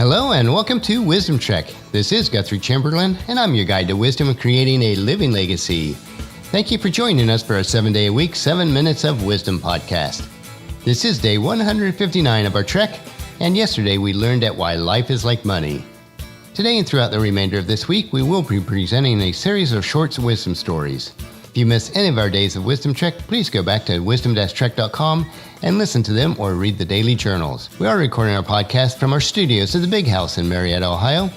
Hello and welcome to Wisdom Trek. This is Guthrie Chamberlain, and I'm your guide to wisdom and creating a living legacy. Thank you for joining us for our 7-day-a-week, 7 Minutes of Wisdom podcast. This is day 159 of our trek, and yesterday we learned at why life is like money. Today and throughout the remainder of this week, we will be presenting a series of short wisdom stories. If you miss any of our days of Wisdom Trek, please go back to wisdom-trek.com and listen to them or read the daily journals. We are recording our podcast from our studios at the Big House in Marietta, Ohio.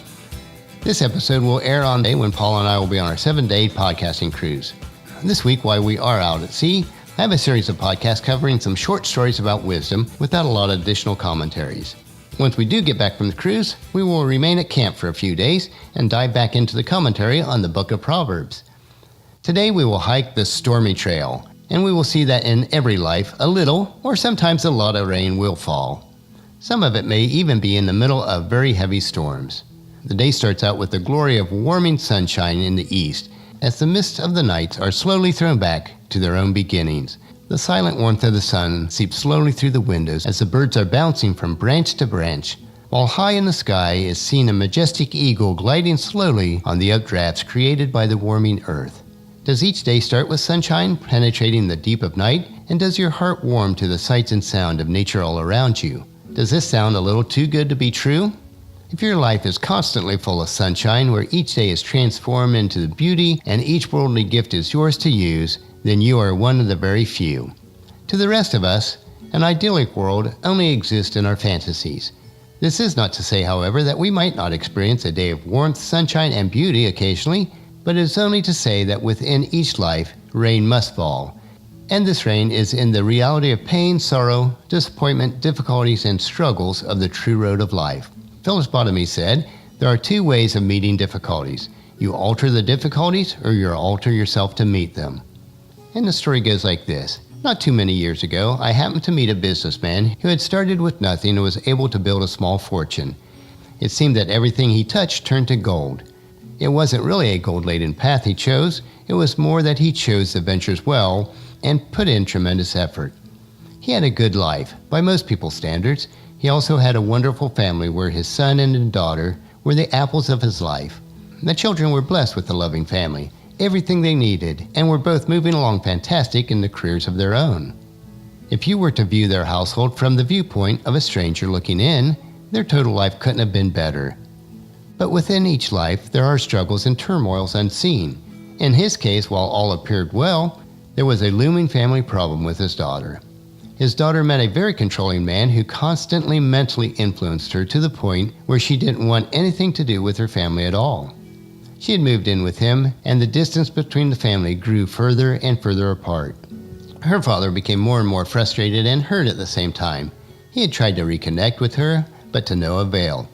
This episode will air on the day when Paula and I will be on our 7-day podcasting cruise. This week, while we are out at sea, I have a series of podcasts covering some short stories about wisdom without a lot of additional commentaries. Once we do get back from the cruise, we will remain at camp for a few days and dive back into the commentary on the Book of Proverbs. Today we will hike the Stormy Trail, and we will see that in every life, a little or sometimes a lot of rain will fall. Some of it may even be in the middle of very heavy storms. The day starts out with the glory of warming sunshine in the east, as the mists of the nights are slowly thrown back to their own beginnings. The silent warmth of the sun seeps slowly through the windows as the birds are bouncing from branch to branch, while high in the sky is seen a majestic eagle gliding slowly on the updrafts created by the warming earth. Does each day start with sunshine penetrating the deep of night? And does your heart warm to the sights and sound of nature all around you? Does this sound a little too good to be true? If your life is constantly full of sunshine, where each day is transformed into the beauty and each worldly gift is yours to use, then you are one of the very few. To the rest of us, an idyllic world only exists in our fantasies. This is not to say, however, that we might not experience a day of warmth, sunshine, and beauty occasionally, but it is only to say that within each life, rain must fall. And this rain is in the reality of pain, sorrow, disappointment, difficulties, and struggles of the true road of life. Phyllis Bottomley said, "There are two ways of meeting difficulties. You alter the difficulties, or you alter yourself to meet them." And the story goes like this. Not too many years ago, I happened to meet a businessman who had started with nothing and was able to build a small fortune. It seemed that everything he touched turned to gold. It wasn't really a gold-laden path he chose. It was more that he chose the ventures well and put in tremendous effort. He had a good life, by most people's standards. He also had a wonderful family where his son and daughter were the apples of his life. The children were blessed with a loving family, everything they needed, and were both moving along fantastic in the careers of their own. If you were to view their household from the viewpoint of a stranger looking in, their total life couldn't have been better. But within each life, there are struggles and turmoils unseen. In his case, while all appeared well, there was a looming family problem with his daughter. His daughter met a very controlling man who constantly mentally influenced her to the point where she didn't want anything to do with her family at all. She had moved in with him, and the distance between the family grew further and further apart. Her father became more and more frustrated and hurt at the same time. He had tried to reconnect with her, but to no avail.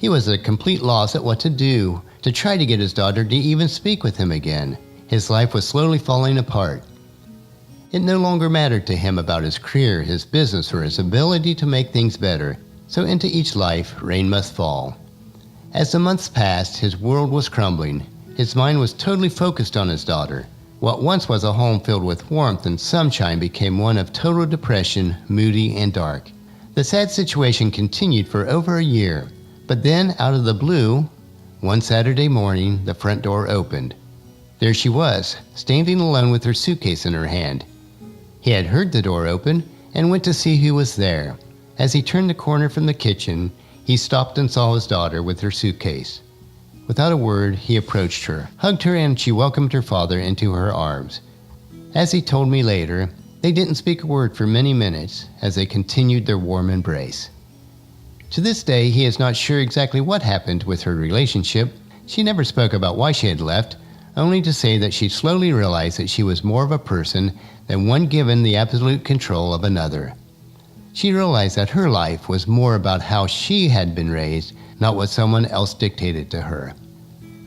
He was at a complete loss at what to do to try to get his daughter to even speak with him again. His life was slowly falling apart. It no longer mattered to him about his career, his business, or his ability to make things better. So into each life, rain must fall. As the months passed, his world was crumbling. His mind was totally focused on his daughter. What once was a home filled with warmth and sunshine became one of total depression, moody and dark. The sad situation continued for over a year. But then, out of the blue, one Saturday morning, the front door opened. There she was, standing alone with her suitcase in her hand. He had heard the door open and went to see who was there. As he turned the corner from the kitchen, he stopped and saw his daughter with her suitcase. Without a word, he approached her, hugged her, and she welcomed her father into her arms. As he told me later, they didn't speak a word for many minutes as they continued their warm embrace. To this day, he is not sure exactly what happened with her relationship. She never spoke about why she had left, only to say that she slowly realized that she was more of a person than one given the absolute control of another. She realized that her life was more about how she had been raised, not what someone else dictated to her.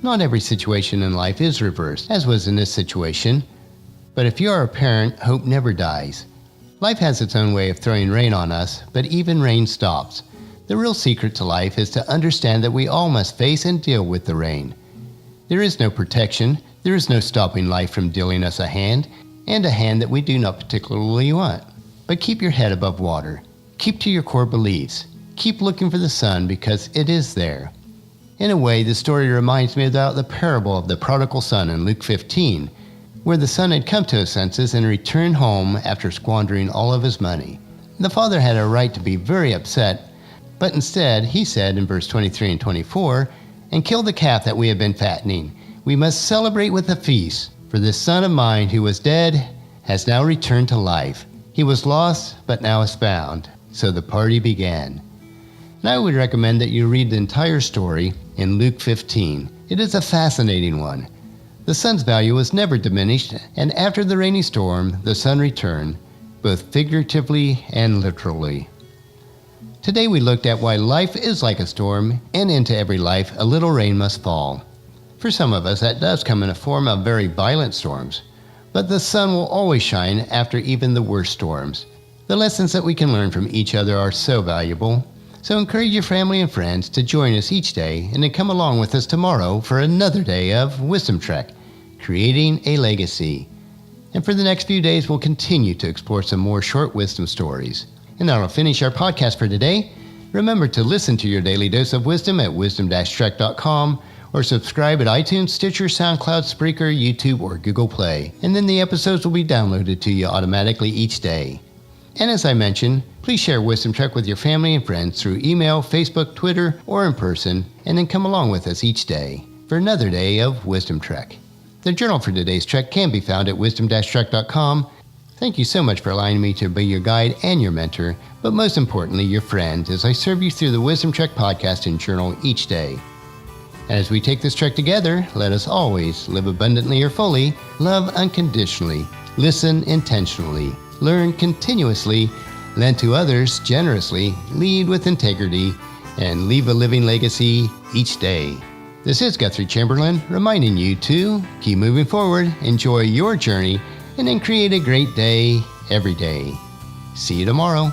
Not every situation in life is reversed, as was in this situation. But if you are a parent, hope never dies. Life has its own way of throwing rain on us, but even rain stops. The real secret to life is to understand that we all must face and deal with the rain. There is no protection, there is no stopping life from dealing us a hand, and a hand that we do not particularly want. But keep your head above water. Keep to your core beliefs. Keep looking for the sun because it is there. In a way, the story reminds me about the parable of the prodigal son in Luke 15, where the son had come to his senses and returned home after squandering all of his money. The father had a right to be very upset, but instead he said in verse 23 and 24, "And kill the calf that we have been fattening. We must celebrate with a feast, for this son of mine who was dead has now returned to life. He was lost, but now is found." So the party began. And I would recommend that you read the entire story in Luke 15. It is a fascinating one. The son's value was never diminished, and after the rainy storm, the son returned, both figuratively and literally. Today we looked at why life is like a storm, and into every life a little rain must fall. For some of us, that does come in a form of very violent storms, but the sun will always shine after even the worst storms. The lessons that we can learn from each other are so valuable. So encourage your family and friends to join us each day and then come along with us tomorrow for another day of Wisdom Trek, Creating a Legacy. And for the next few days, we'll continue to explore some more short wisdom stories. And that'll finish our podcast for today. Remember to listen to your daily dose of wisdom at wisdom-trek.com or subscribe at iTunes, Stitcher, SoundCloud, Spreaker, YouTube, or Google Play. And then the episodes will be downloaded to you automatically each day. And as I mentioned, please share Wisdom Trek with your family and friends through email, Facebook, Twitter, or in person, and then come along with us each day for another day of Wisdom Trek. The journal for today's trek can be found at wisdom-trek.com. Thank you so much for allowing me to be your guide and your mentor, but most importantly, your friend, as I serve you through the Wisdom Trek podcast and journal each day. As we take this trek together, let us always live abundantly or fully, love unconditionally, listen intentionally, learn continuously, lend to others generously, lead with integrity, and leave a living legacy each day. This is Guthrie Chamberlain reminding you to keep moving forward, enjoy your journey, and then create a great day every day. See you tomorrow.